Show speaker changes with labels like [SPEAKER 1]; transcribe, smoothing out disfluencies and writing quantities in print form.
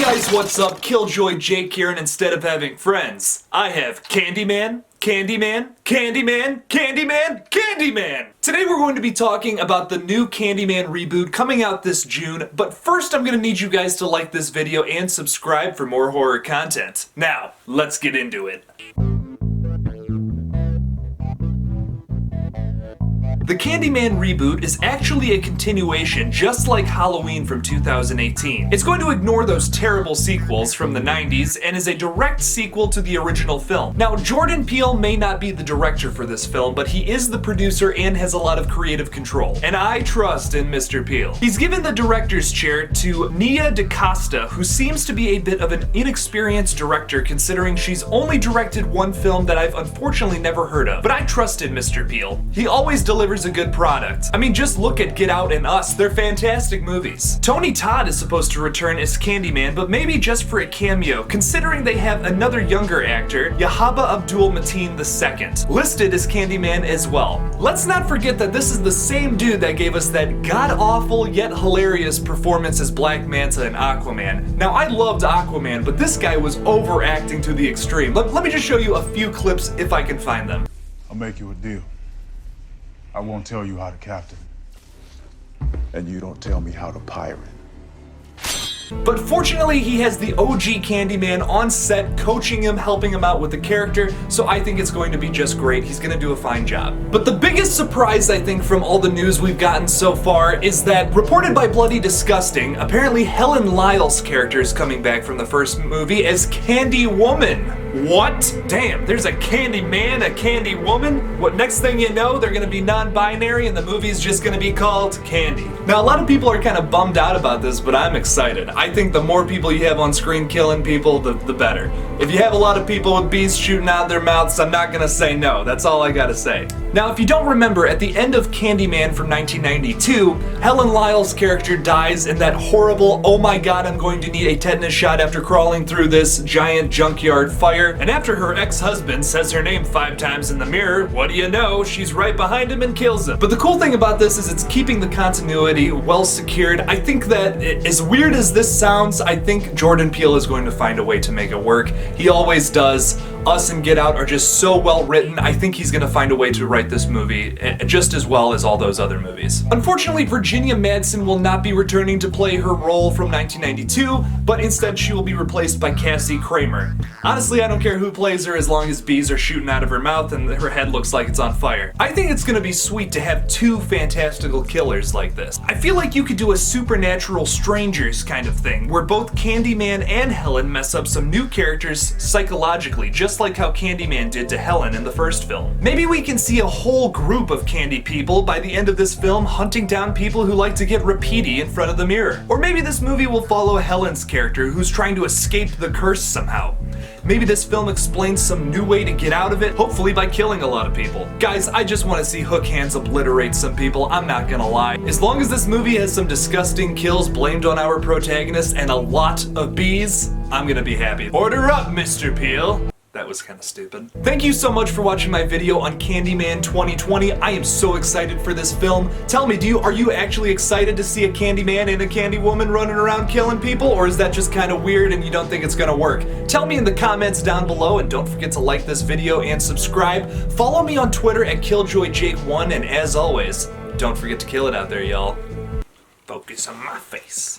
[SPEAKER 1] guys, what's up? KillJoy Jake here, and instead of having friends, I have Candyman, Candyman, Candyman, Candyman, Candyman! Today we're going to be talking about the new Candyman Reboot coming out this June, but first I'm gonna need you guys to like this video and subscribe for more horror content. Now, let's get into it. The Candyman Reboot is actually a continuation just like Halloween from 2018. It's going to ignore those terrible sequels from the 90s and is a direct sequel to the original film. Now, Jordan Peele may not be the director for this film, but he is the producer and has a lot of creative control. And I trust in Mr. Peele. He's given the director's chair to Nia DaCosta, who seems to be a bit of an inexperienced director considering she's only directed one film that I've unfortunately never heard of. But I trust in Mr. Peele. He always delivers a good product. I mean, just look at Get Out and Us. They're fantastic movies. Tony Todd is supposed to return as Candyman, but maybe just for a cameo, considering they have another younger actor, Yahaba Abdul-Mateen II, listed as Candyman as well. Let's not forget that this is the same dude that gave us that god-awful yet hilarious performance as Black Manta in Aquaman. Now, I loved Aquaman, but this guy was overacting to the extreme. Let me just show you a few clips if I can find them.
[SPEAKER 2] I'll make you a deal. I won't tell you how to captain, and you don't tell me how to pirate.
[SPEAKER 1] But fortunately, he has the OG Candyman on set coaching him, helping him out with the character, so I think it's going to be just great. He's gonna do a fine job. But the biggest surprise, I think, from all the news we've gotten so far is that, reported by Bloodydisgusting, apparently Helen Lyle's character is coming back from the first movie as Candywoman. What? Damn, there's a Candyman, a Candywoman? What, next thing you know, they're gonna be non-binary and the movie's just gonna be called Candy. Now, a lot of people are kind of bummed out about this, but I'm excited. I think the more people you have on screen killing people, the better. If you have a lot of people with bees shooting out their mouths, I'm not gonna say no. That's all I gotta say. Now, if you don't remember, at the end of Candyman from 1992, Helen Lyle's character dies in that horrible, oh my god, I'm going to need a tetanus shot after crawling through this giant junkyard fire. And after her ex-husband says her name 5 times in the mirror, what do you know? She's right behind him and kills him. But the cool thing about this is it's keeping the continuity well secured. I think that, as weird as this sounds, I think Jordan Peele is going to find a way to make it work. He always does. Us and Get Out are just so well written. I think he's gonna find a way to write this movie just as well as all those other movies. Unfortunately, Virginia Madsen will not be returning to play her role from 1992, but instead she will be replaced by Cassie Kramer. Honestly, I don't care who plays her as long as bees are shooting out of her mouth and her head looks like it's on fire. I think it's gonna be sweet to have 2 fantastical killers like this. I feel like you could do a supernatural strangers kind of thing, where both Candyman and Helen mess up some new characters psychologically, just like how Candyman did to Helen in the first film. Maybe we can see a whole group of candy people by the end of this film hunting down people who like to get repeaty in front of the mirror. Or maybe this movie will follow Helen's character who's trying to escape the curse somehow. Maybe this film explains some new way to get out of it, hopefully by killing a lot of people. Guys, I just want to see Hook Hands obliterate some people, I'm not gonna lie. As long as this movie has some disgusting kills blamed on our protagonist and a lot of bees, I'm gonna be happy. Order up, Mr. Peele. That was kind of stupid. Thank you so much for watching my video on Candyman 2020. I am so excited for this film. Tell me, are you actually excited to see a Candyman and a Candywoman running around killing people, or is that just kind of weird and you don't think it's gonna work? Tell me in the comments down below, and don't forget to like this video and subscribe. Follow me on Twitter at KillJoyJake1, and as always, don't forget to kill it out there, y'all. Focus on my face.